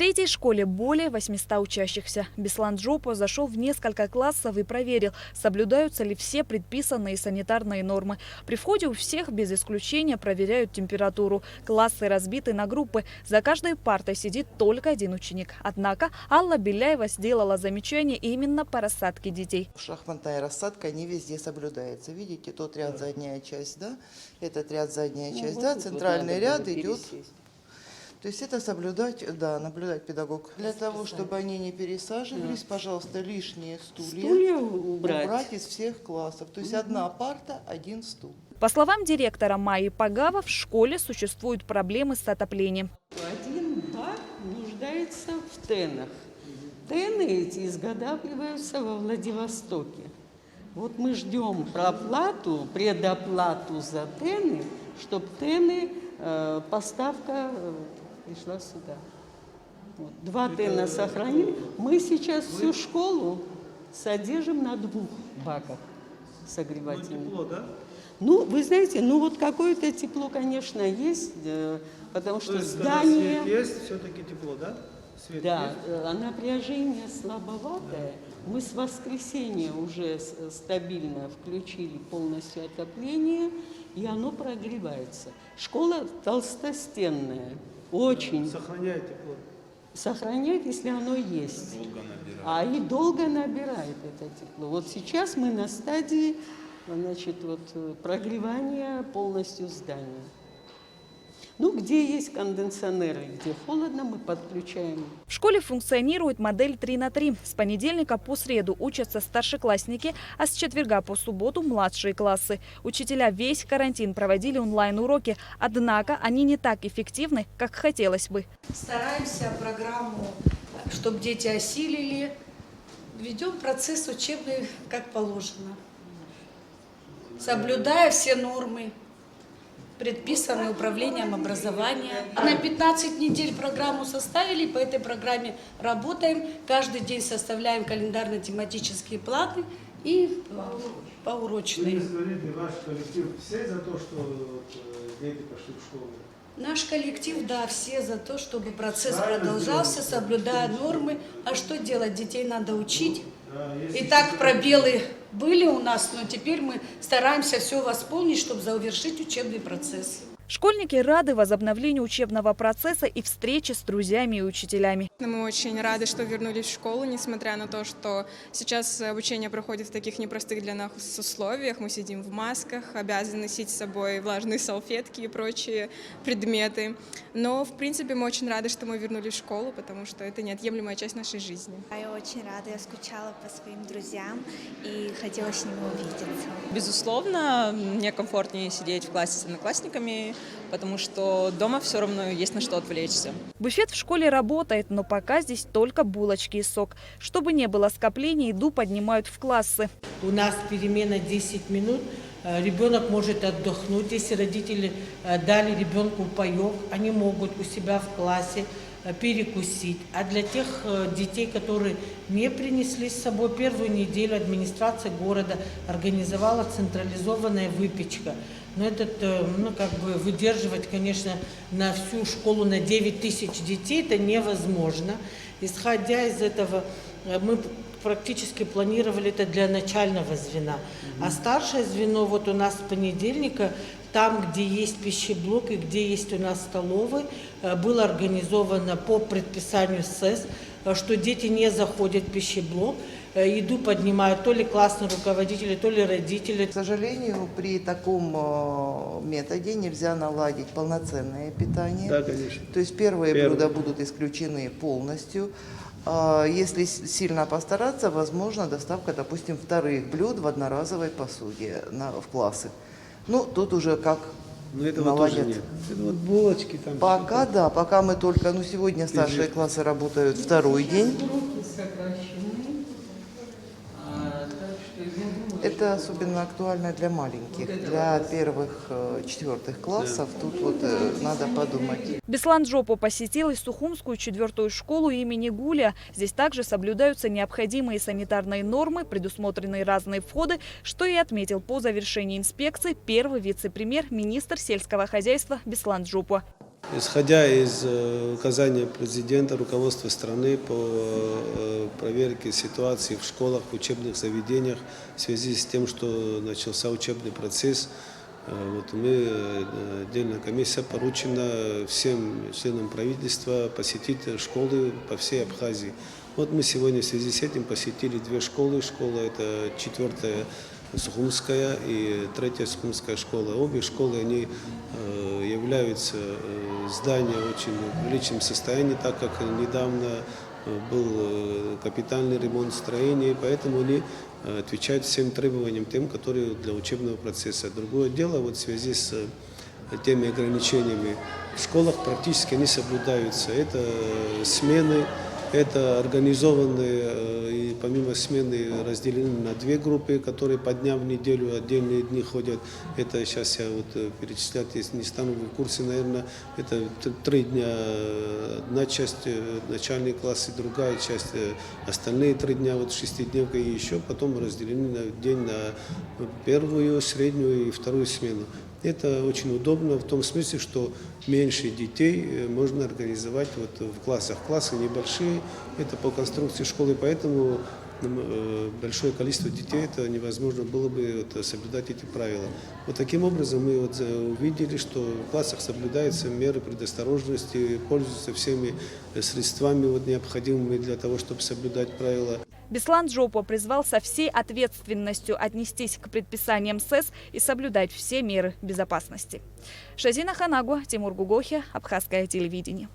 третьей школе более 800 учащихся. Беслан Джопо зашел в несколько классов и проверил, соблюдаются ли все предписанные санитарные нормы. При входе у всех без исключения проверяют температуру. Классы разбиты на группы. За каждой партой сидит только один ученик. Однако Алла Беляева сделала замечание именно по рассадке детей. Шахматная рассадка не везде соблюдается. Видите, тот ряд задняя часть, да? Этот ряд задняя часть, да? Центральный ряд идет. То есть это соблюдать, да, наблюдать педагог. Для того, чтобы они не пересаживались, пожалуйста, лишние стулья убрать из всех классов. То есть одна парта, один стул. По словам директора Майи Пагава, в школе существуют проблемы с отоплением. Один бар нуждается в тенах. Тены эти изготавливаются во Владивостоке. Вот мы ждем проплату, предоплату за тены, чтобы тены, поставка пришла сюда. Вот. 2 тена сохранили. Мы сейчас всю школу содержим на 2 баках согревательных. Тепло, да? Ну, вы знаете, ну вот какое-то тепло, конечно, есть, потому что здание... Свет есть, все-таки тепло, да? Свет да, есть? а напряжение слабоватое. Мы с воскресенья уже стабильно включили полностью отопление, и оно прогревается. Школа толстостенная, очень. Сохраняет тепло. Сохраняет, если оно есть. И долго набирает это тепло. Вот сейчас мы на стадии, значит, вот, прогревания полностью здания. Ну, где есть кондиционеры, где холодно, мы подключаем. В школе функционирует модель 3 на 3. С понедельника по среду учатся старшеклассники, а с четверга по субботу младшие классы. Учителя весь карантин проводили онлайн-уроки, однако они не так эффективны, как хотелось бы. Стараемся программу, чтобы дети осилили. Ведем процесс учебный как положено, соблюдая все нормы, предписанные управлением образования. На 15 недель программу составили, по этой программе работаем. Каждый день составляем календарно-тематические планы и поурочные. Вы говорите, ваш коллектив все за то, что дети пошли в школу? Наш коллектив, да, все за то, чтобы процесс продолжался, соблюдая нормы. А что делать? Детей надо учить. Итак, пробелы были у нас, но теперь мы стараемся все восполнить, чтобы завершить учебный процесс. Школьники рады возобновлению учебного процесса и встрече с друзьями и учителями. Мы очень рады, что вернулись в школу, несмотря на то, что сейчас обучение проходит в таких непростых для нас условиях. Мы сидим в масках, обязаны носить с собой влажные салфетки и прочие предметы. Но, в принципе, мы очень рады, что мы вернулись в школу, потому что это неотъемлемая часть нашей жизни. Я очень рада, я скучала по своим друзьям и хотела с ними увидеться. Безусловно, мне комфортнее сидеть в классе с одноклассниками, потому что дома все равно есть на что отвлечься. Буфет в школе работает, но пока здесь только булочки и сок. Чтобы не было скоплений, еду поднимают в классы. У нас перемена 10 минут. Ребенок может отдохнуть. Если родители дали ребенку паёк, они могут у себя в классе перекусить. А для тех детей, которые не принесли с собой, первую неделю администрация города организовала централизованная выпечка. Но выдерживать, конечно, на всю школу на 9 тысяч детей это невозможно. Исходя из этого, мы практически планировали это для начального звена. А старшее звено вот у нас с понедельника, там, где есть пищеблок и где есть у нас столовый, было организовано по предписанию СЭС, что дети не заходят в пищеблок, еду поднимают то ли классные руководители, то ли родители. К сожалению, при таком методе нельзя наладить полноценное питание. Да, конечно. То есть первые блюда будут исключены полностью. Если сильно постараться, возможно доставка, допустим, вторых блюд в одноразовой посуде в классы. Ну, тут уже как наладят. Тоже нет. Это вот булочки там. Пока, да, пока мы только, сегодня старшие классы работают второй день. Это особенно актуально для маленьких, для первых, 4 классов. Тут надо подумать. Беслан Джопо посетил и Сухумскую 4-ю школу имени Гуля. Здесь также соблюдаются необходимые санитарные нормы, предусмотрены разные входы, что и отметил по завершении инспекции первый вице-премьер, министр сельского хозяйства Беслан Джопо. Исходя из указания президента, руководства страны по проверке ситуации в школах, в учебных заведениях в связи с тем, что начался учебный процесс, отдельная комиссия поручена всем членам правительства посетить школы по всей Абхазии. Мы сегодня в связи с этим посетили 2 школы. Школа это 4-я Сухумская и 3-я Сухумская школа. Обе школы они являются здания в очень приличном состоянии, так как недавно был капитальный ремонт строений, поэтому они отвечают всем требованиям тем, которые для учебного процесса. Другое дело, в связи с теми ограничениями в школах практически не соблюдаются. Это смены, это организованные, и помимо смены разделены на 2 группы, которые по дням в неделю отдельные дни ходят. Это сейчас я перечислять, если не стану, в курсе, наверное, это 3 дня, одна часть начальные классы, другая часть, остальные 3 дня, 6-дневка, и еще потом разделены на день на 1-ю, среднюю и 2-ю смену. Это очень удобно в том смысле, что меньше детей можно организовать в классах. Классы небольшие, это по конструкции школы, поэтому большое количество детей это невозможно было бы соблюдать эти правила. Таким образом мы увидели, что в классах соблюдаются меры предосторожности, пользуются всеми средствами необходимыми для того, чтобы соблюдать правила. Беслан Джопо призвал со всей ответственностью отнестись к предписаниям СЭС и соблюдать все меры безопасности. Шазина Ханагу, Тимур Гугохи, Абхазское телевидение.